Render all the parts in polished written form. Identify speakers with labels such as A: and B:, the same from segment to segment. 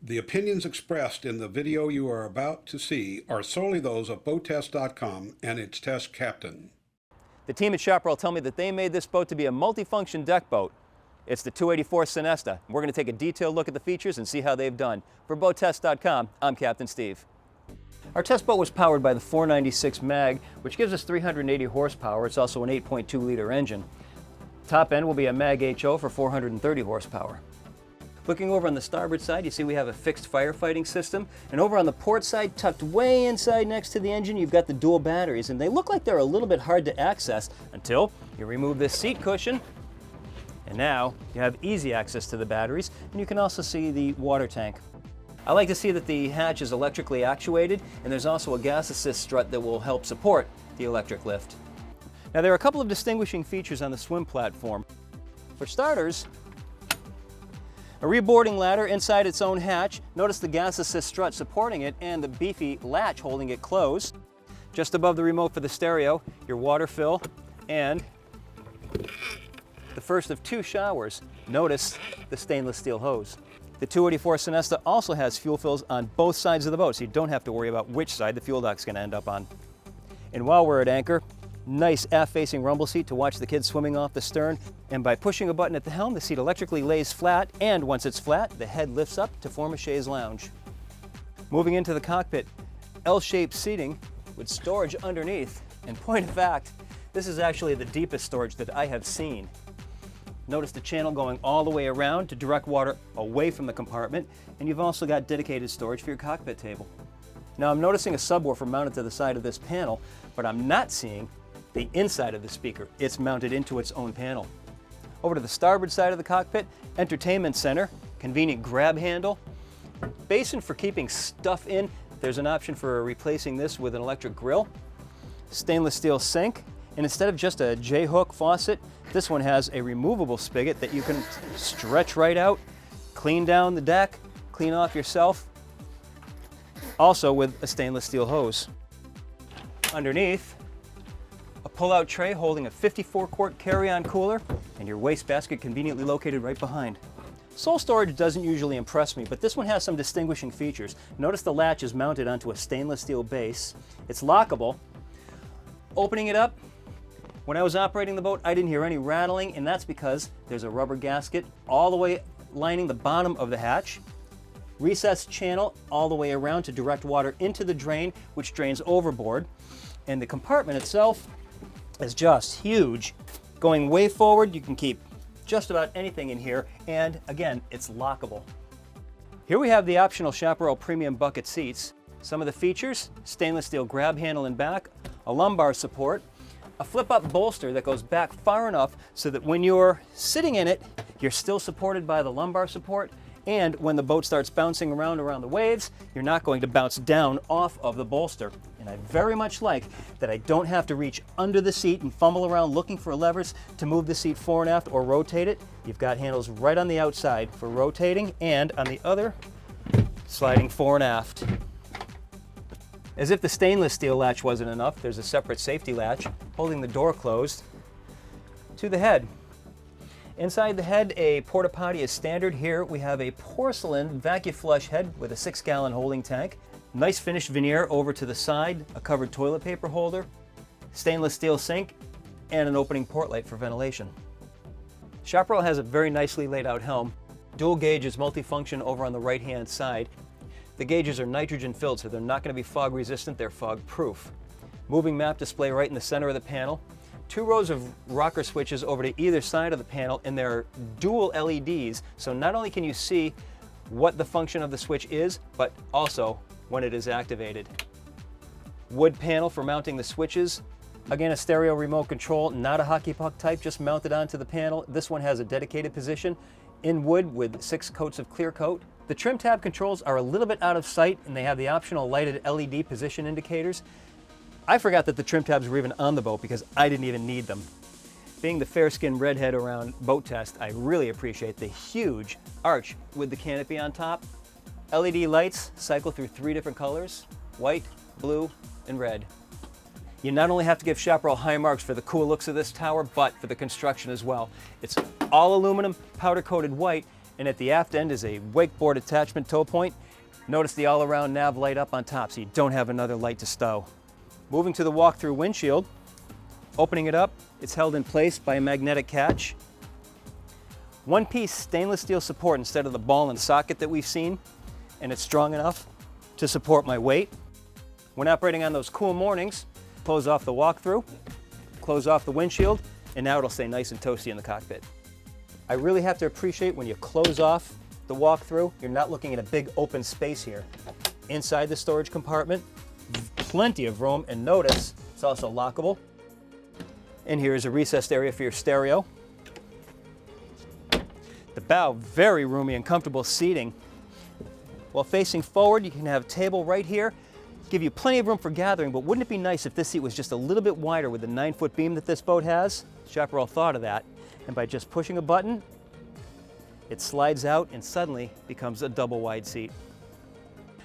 A: The opinions expressed in the video you are about to see are solely those of BoatTEST.com and its test captain.
B: The team at Chaparral tell me that they made this boat to be a multi-function deck boat. It's the 284 Sunesta. We're going to take a detailed look at the features and see how they've done. For BoatTEST.com, I'm Captain Steve. Our test boat was powered by the 496 mag, which gives us 380 horsepower. It's also an 8.2-liter engine. Top end will be a mag HO for 430 horsepower. Looking over on the starboard side, you see we have a fixed firefighting system. And over on the port side, tucked way inside next to the engine, you've got the dual batteries. And they look like they're a little bit hard to access until you remove this seat cushion. And now you have easy access to the batteries. And you can also see the water tank. I like to see that the hatch is electrically actuated, and there's also a gas assist strut that will help support the electric lift. Now there are a couple of distinguishing features on the swim platform. For starters, a reboarding ladder inside its own hatch. Notice the gas assist strut supporting it and the beefy latch holding it closed. Just above the remote for the stereo, your water fill and the first of two showers. Notice the stainless steel hose. The 284 Sunesta also has fuel fills on both sides of the boat, so you don't have to worry about which side the fuel duct's going to end up on. And while we're at anchor, nice aft-facing rumble seat to watch the kids swimming off the stern. And by pushing a button at the helm, the seat electrically lays flat, and once it's flat, the head lifts up to form a chaise lounge. Moving into the cockpit, L-shaped seating with storage underneath. And point of fact, this is actually the deepest storage that I have seen. Notice the channel going all the way around to direct water away from the compartment, and you've also got dedicated storage for your cockpit table. Now I'm noticing a subwoofer mounted to the side of this panel, but I'm not seeing the inside of the speaker. It's mounted into its own panel. Over to the starboard side of the cockpit, entertainment center, convenient grab handle, basin for keeping stuff in. There's an option for replacing this with an electric grill, stainless steel sink, and instead of just a J-hook faucet, this one has a removable spigot that you can stretch right out, clean down the deck, clean off yourself, also with a stainless steel hose. Underneath, a pull-out tray holding a 54-quart carry-on cooler, and your wastebasket conveniently located right behind. Sole storage doesn't usually impress me, but this one has some distinguishing features. Notice the latch is mounted onto a stainless steel base. It's lockable. Opening it up, when I was operating the boat, I didn't hear any rattling, and that's because there's a rubber gasket all the way lining the bottom of the hatch. Recessed channel all the way around to direct water into the drain, which drains overboard. And the compartment itself is just huge. Going way forward, you can keep just about anything in here, and again, it's lockable. Here we have the optional Chaparral premium bucket seats. Some of the features: stainless steel grab handle in back, a lumbar support, a flip-up bolster that goes back far enough so that when you're sitting in it, you're still supported by the lumbar support, and when the boat starts bouncing around the waves, you're not going to bounce down off of the bolster. And I very much like that I don't have to reach under the seat and fumble around looking for levers to move the seat fore and aft or rotate it. You've got handles right on the outside for rotating, and on the other, sliding fore and aft. As if the stainless steel latch wasn't enough, there's a separate safety latch holding the door closed to the head. Inside the head, a porta potty is standard. Here we have a porcelain vacuum flush head with a 6-gallon holding tank. Nice finished veneer over to the side, a covered toilet paper holder, stainless steel sink, and an opening port light for ventilation. Chaparral has a very nicely laid out helm. Dual gauges multifunction over on the right-hand side. The gauges are nitrogen filled, so they're not going to be fog resistant, they're fog proof. Moving map display right in the center of the panel. 2 rows of rocker switches over to either side of the panel, and they're dual LEDs, so not only can you see what the function of the switch is, but also when it is activated. Wood panel for mounting the switches. Again, a stereo remote control, not a hockey puck type, just mounted onto the panel. This one has a dedicated position in wood with 6 coats of clear coat. The trim tab controls are a little bit out of sight, and they have the optional lighted LED position indicators. I forgot that the trim tabs were even on the boat because I didn't even need them. Being the fair-skinned redhead around Boat Test, I really appreciate the huge arch with the canopy on top. LED lights cycle through 3 different colors: white, blue, and red. You not only have to give Chaparral high marks for the cool looks of this tower, but for the construction as well. It's all aluminum, powder-coated white, And at the aft end is a wakeboard attachment tow point. Notice the all-around nav light up on top so you don't have another light to stow. Moving to the walk-through windshield, opening it up, it's held in place by a magnetic catch. One-piece stainless steel support instead of the ball and socket that we've seen, and it's strong enough to support my weight. When operating on those cool mornings, close off the walk-through, close off the windshield, and now it'll stay nice and toasty in the cockpit. I really have to appreciate when you close off the walk-through, you're not looking at a big open space here. Inside the storage compartment, plenty of room, and notice it's also lockable. And here is a recessed area for your stereo. The bow, very roomy and comfortable seating. While facing forward, you can have a table right here, give you plenty of room for gathering, but wouldn't it be nice if this seat was just a little bit wider with the 9-foot beam that this boat has? Chaparral thought of that, and by just pushing a button, it slides out and suddenly becomes a double wide seat.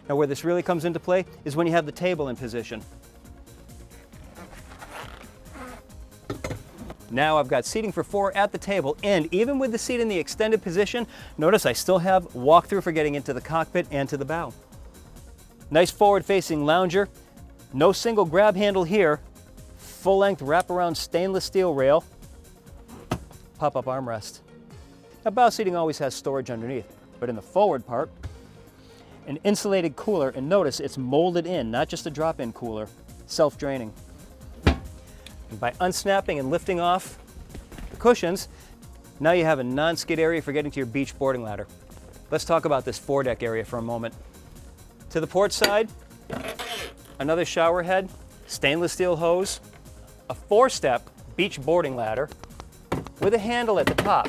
B: Now where this really comes into play is when you have the table in position. Now I've got seating for 4 at the table, and even with the seat in the extended position, notice I still have walk-through for getting into the cockpit and to the bow. Nice forward-facing lounger, no single grab handle here, full-length wraparound stainless steel rail, pop-up armrest. Now bow seating always has storage underneath, but in the forward part, an insulated cooler, and notice it's molded in, not just a drop-in cooler, self-draining. And by unsnapping and lifting off the cushions, now you have a non-skid area for getting to your beach boarding ladder. Let's talk about this foredeck area for a moment. To the port side, another shower head, stainless steel hose, a 4-step beach boarding ladder with a handle at the top.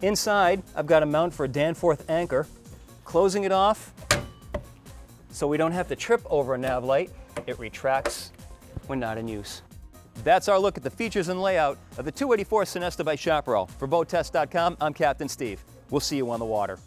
B: Inside, I've got a mount for a Danforth anchor, closing it off so we don't have to trip over a nav light. It retracts when not in use. That's our look at the features and layout of the 284 Sunesta by Chaparral. For BoatTEST.com, I'm Captain Steve. We'll see you on the water.